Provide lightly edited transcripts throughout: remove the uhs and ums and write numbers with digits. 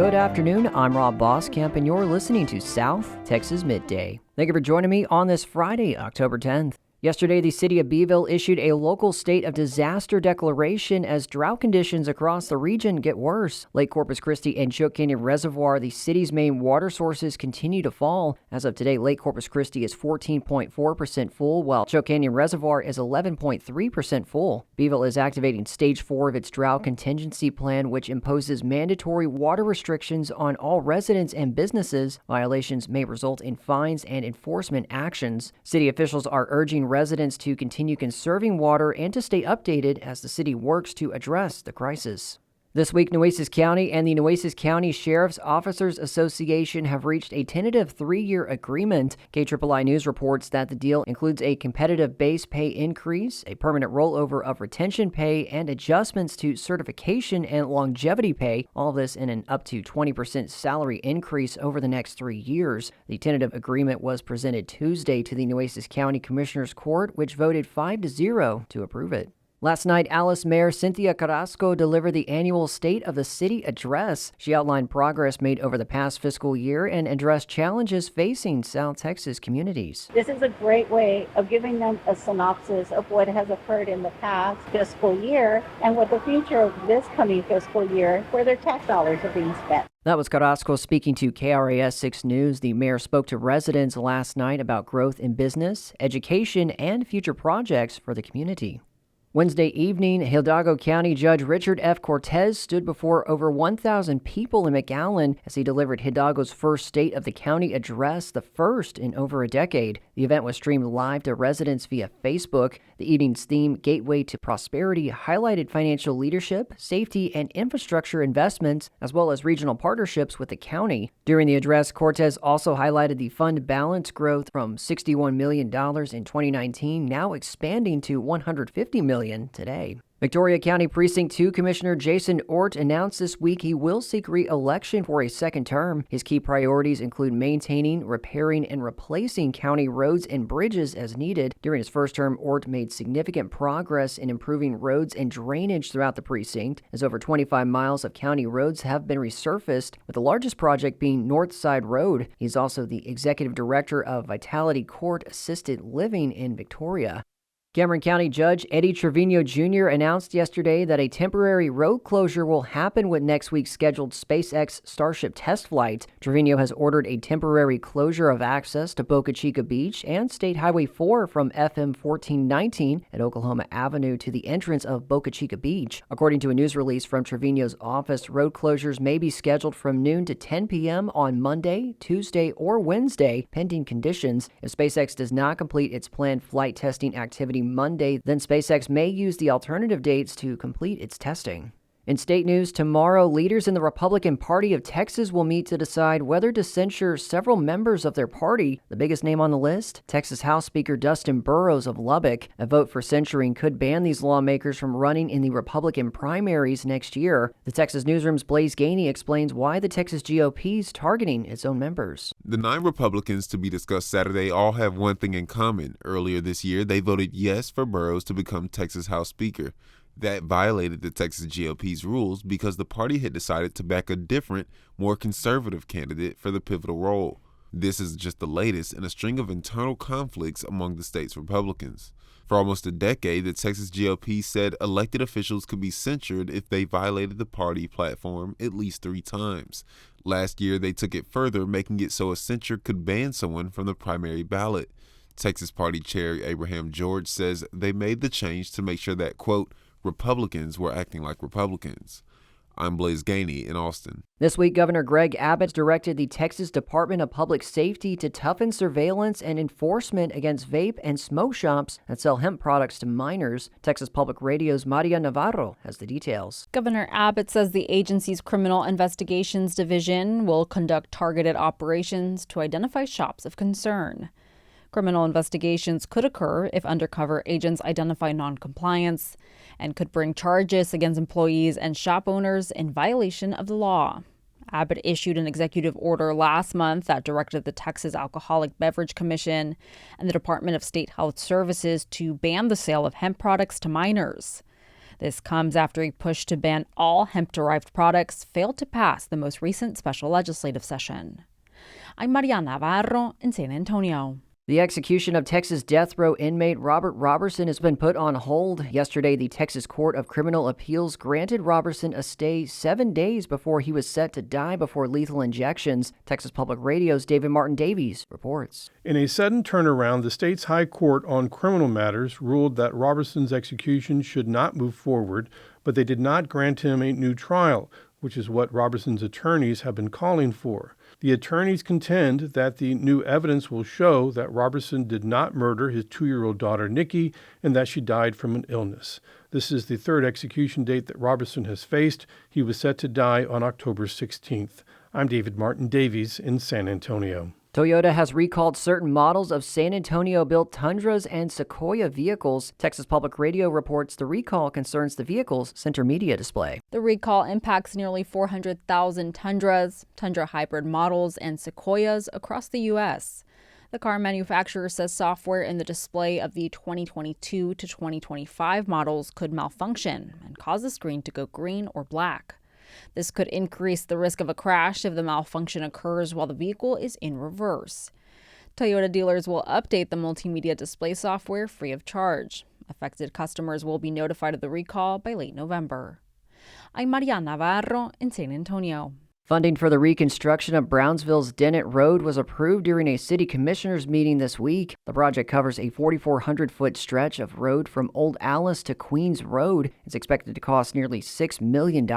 Good afternoon, I'm Rob Boskamp, and you're listening to South Texas Midday. Thank you for joining me on this Friday, October 10th. Yesterday, the city of Beeville issued a local state of disaster declaration as drought conditions across the region get worse. Lake Corpus Christi and Choke Canyon Reservoir, the city's main water sources, continue to fall. As of today, Lake Corpus Christi is 14.4% full, while Choke Canyon Reservoir is 11.3% full. Beeville is activating Stage 4 of its drought contingency plan, which imposes mandatory water restrictions on all residents and businesses. Violations may result in fines and enforcement actions. City officials are urging residents to continue conserving water and to stay updated as the city works to address the crisis. This week, Nueces County and the Nueces County Sheriff's Officers Association have reached a tentative 3-year agreement. KIII News reports that the deal includes a competitive base pay increase, a permanent rollover of retention pay, and adjustments to certification and longevity pay, all this in an up to 20% salary increase over the next 3 years. The tentative agreement was presented Tuesday to the Nueces County Commissioner's Court, which voted 5-0 to approve it. Last night, Alice Mayor Cynthia Carrasco delivered the annual State of the City address. She outlined progress made over the past fiscal year and addressed challenges facing South Texas communities. This is a great way of giving them a synopsis of what has occurred in the past fiscal year and what the future of this coming fiscal year, where their tax dollars are being spent. That was Carrasco speaking to KRAS 6 News. The mayor spoke to residents last night about growth in business, education, and future projects for the community. Wednesday evening, Hidalgo County Judge Richard F. Cortez stood before over 1,000 people in McAllen as he delivered Hidalgo's first State of the County address, the first in over a decade. The event was streamed live to residents via Facebook. The evening's theme, Gateway to Prosperity, highlighted financial leadership, safety, and infrastructure investments, as well as regional partnerships with the county. During the address, Cortez also highlighted the fund balance growth from $61 million in 2019, now expanding to $150 million today. Victoria County Precinct 2 Commissioner Jason Ort announced this week he will seek re-election for a second term. His key priorities include maintaining, repairing, and replacing county roads and bridges as needed. During his first term, Ort made significant progress in improving roads and drainage throughout the precinct, as over 25 miles of county roads have been resurfaced, with the largest project being Northside Road. He's also the executive director of Vitality Court Assisted Living in Victoria. Cameron County Judge Eddie Trevino Jr. announced yesterday that a temporary road closure will happen with next week's scheduled SpaceX Starship test flight. Trevino has ordered a temporary closure of access to Boca Chica Beach and State Highway 4 from FM 1419 at Oklahoma Avenue to the entrance of Boca Chica Beach. According to a news release from Trevino's office, road closures may be scheduled from noon to 10 p.m. on Monday, Tuesday, or Wednesday, pending conditions. If SpaceX does not complete its planned flight testing activity Monday, then SpaceX may use the alternative dates to complete its testing. In state news, tomorrow, leaders in the Republican Party of Texas will meet to decide whether to censure several members of their party. The biggest name on the list, Texas House Speaker Dustin Burrows of Lubbock. A vote for censuring could ban these lawmakers from running in the Republican primaries next year. The Texas Newsroom's Blaze Gainey explains why the Texas GOP is targeting its own members. The 9 Republicans to be discussed Saturday all have one thing in common. Earlier this year, they voted yes for Burrows to become Texas House Speaker. That violated the Texas GOP's rules because the party had decided to back a different, more conservative candidate for the pivotal role. This is just the latest in a string of internal conflicts among the state's Republicans. For almost a decade, the Texas GOP said elected officials could be censured if they violated the party platform at least 3 times. Last year, they took it further, making it so a censure could ban someone from the primary ballot. Texas Party Chair Abraham George says they made the change to make sure that, quote, Republicans were acting like Republicans. I'm Blaze Gainey in Austin. This week, Governor Greg Abbott directed the Texas Department of Public Safety to toughen surveillance and enforcement against vape and smoke shops that sell hemp products to minors. Texas Public Radio's Maria Navarro has the details. Governor Abbott says the agency's Criminal Investigations Division will conduct targeted operations to identify shops of concern. Criminal investigations could occur if undercover agents identify noncompliance and could bring charges against employees and shop owners in violation of the law. Abbott issued an executive order last month that directed the Texas Alcoholic Beverage Commission and the Department of State Health Services to ban the sale of hemp products to minors. This comes after a push to ban all hemp-derived products failed to pass the most recent special legislative session. I'm Mariana Navarro in San Antonio. The execution of Texas death row inmate Robert Robertson has been put on hold. Yesterday, the Texas Court of Criminal Appeals granted Robertson a stay 7 days before he was set to die before lethal injections. Texas Public Radio's David Martin Davies reports. In a sudden turnaround, the state's High Court on criminal matters ruled that Robertson's execution should not move forward, but they did not grant him a new trial, which is what Robertson's attorneys have been calling for. The attorneys contend that the new evidence will show that Robertson did not murder his 2-year-old daughter, Nikki, and that she died from an illness. This is the third execution date that Robertson has faced. He was set to die on October 16th. I'm David Martin Davies in San Antonio. Toyota has recalled certain models of San Antonio-built Tundras and Sequoia vehicles. Texas Public Radio reports the recall concerns the vehicle's center media display. The recall impacts nearly 400,000 Tundras, Tundra hybrid models, and Sequoias across the U.S. The car manufacturer says software in the display of the 2022 to 2025 models could malfunction and cause the screen to go green or black. This could increase the risk of a crash if the malfunction occurs while the vehicle is in reverse. Toyota dealers will update the multimedia display software free of charge. Affected customers will be notified of the recall by late November. I'm Mariana Navarro in San Antonio. Funding for the reconstruction of Brownsville's Dennett Road was approved during a city commissioners meeting this week. The project covers a 4,400-foot stretch of road from Old Alice to Queens Road. It's expected to cost nearly $6 million.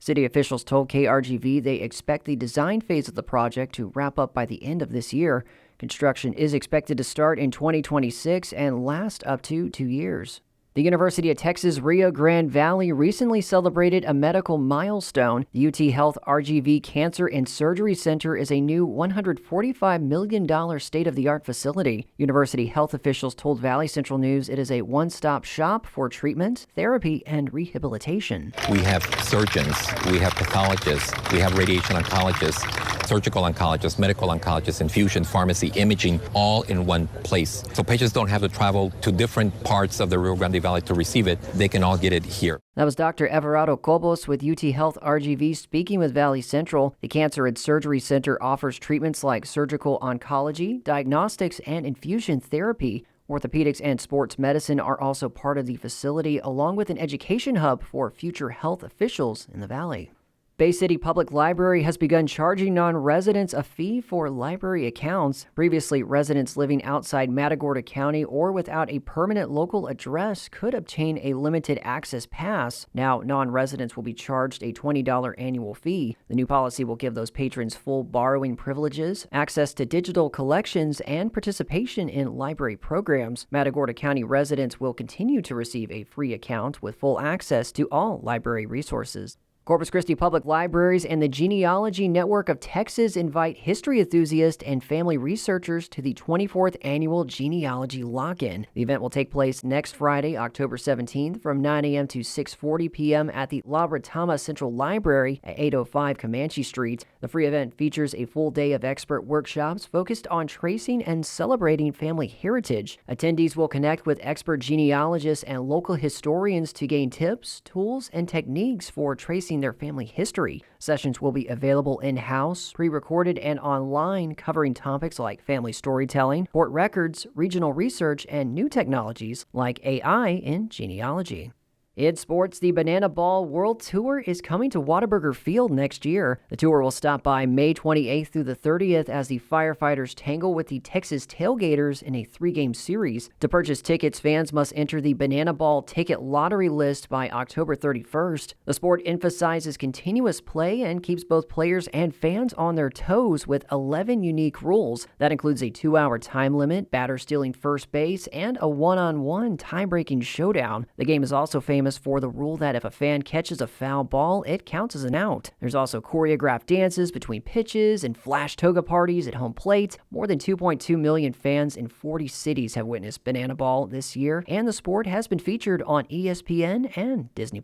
City officials told KRGV they expect the design phase of the project to wrap up by the end of this year. Construction is expected to start in 2026 and last up to 2 years. The University of Texas Rio Grande Valley recently celebrated a medical milestone. The UTRGV Cancer and Surgery Center is a new $145 million state-of-the-art facility. University health officials told Valley Central News it is a one-stop shop for treatment, therapy, and rehabilitation. We have surgeons, we have pathologists, we have radiation oncologists, surgical oncologists, medical oncologists, infusion, pharmacy, imaging, all in one place. So patients don't have to travel to different parts of the Rio Grande Valley to receive it. They can all get it here. That was Dr. Everardo Cobos with UT Health RGV speaking with Valley Central. The Cancer and Surgery Center offers treatments like surgical oncology, diagnostics, and infusion therapy. Orthopedics and sports medicine are also part of the facility, along with an education hub for future health officials in the Valley. Bay City Public Library has begun charging non-residents a fee for library accounts. Previously, residents living outside Matagorda County or without a permanent local address could obtain a limited access pass. Now, non-residents will be charged a $20 annual fee. The new policy will give those patrons full borrowing privileges, access to digital collections, and participation in library programs. Matagorda County residents will continue to receive a free account with full access to all library resources. Corpus Christi Public Libraries and the Genealogy Network of Texas invite history enthusiasts and family researchers to the 24th Annual Genealogy Lock-In. The event will take place next Friday, October 17th from 9 a.m. to 6:40 p.m. at the La Bretama Central Library at 805 Comanche Street. The free event features a full day of expert workshops focused on tracing and celebrating family heritage. Attendees will connect with expert genealogists and local historians to gain tips, tools, and techniques for tracing their family history. Sessions will be available in-house, pre-recorded, and online, covering topics like family storytelling, court records, regional research, and new technologies like AI in genealogy. In sports, the Banana Ball World Tour is coming to Whataburger Field next year. The tour will stop by May 28th through the 30th as the firefighters tangle with the Texas Tailgaters in a 3-game series. To purchase tickets, fans must enter the Banana Ball ticket lottery list by October 31st. The sport emphasizes continuous play and keeps both players and fans on their toes with 11 unique rules. That includes a 2-hour time limit, batter stealing first base, and a one-on-one tie-breaking showdown. The game is also famous for the rule that if a fan catches a foul ball, it counts as an out. There's also choreographed dances between pitches and flash toga parties at home plate. More than 2.2 million fans in 40 cities have witnessed Banana Ball this year, and the sport has been featured on ESPN and Disney+.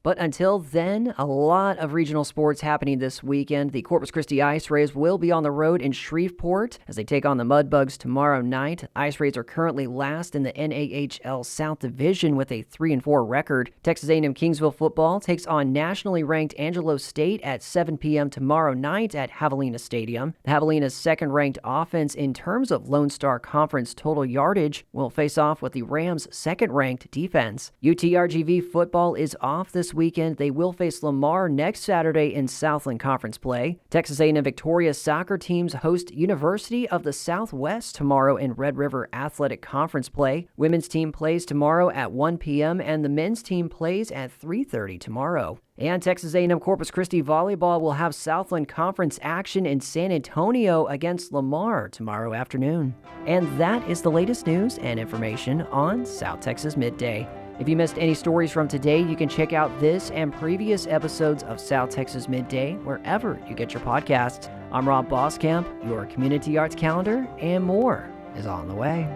But until then, a lot of regional sports happening this weekend. The Corpus Christi Ice Rays will be on the road in Shreveport as they take on the Mudbugs tomorrow night. Ice Rays are currently last in the NAHL South Division with a 3-4 record. record. Texas A&M Kingsville football takes on nationally ranked Angelo State at 7 p.m. tomorrow night at Javelina Stadium. The Javelina's second-ranked offense in terms of Lone Star Conference total yardage will face off with the Rams' second-ranked defense. UTRGV football is off this weekend. They will face Lamar next Saturday in Southland Conference play. Texas A&M Victoria's soccer teams host University of the Southwest tomorrow in Red River Athletic Conference play. Women's team plays tomorrow at 1 p.m. and the men's team plays at 3:30 tomorrow. And Texas A&M Corpus Christi volleyball will have Southland Conference action in San Antonio against Lamar tomorrow afternoon. And that is the latest news and information on South Texas Midday. If you missed any stories from today, you can check out this and previous episodes of South Texas Midday wherever you get your podcasts. I'm Rob Boskamp, your community arts calendar, and more is on the way.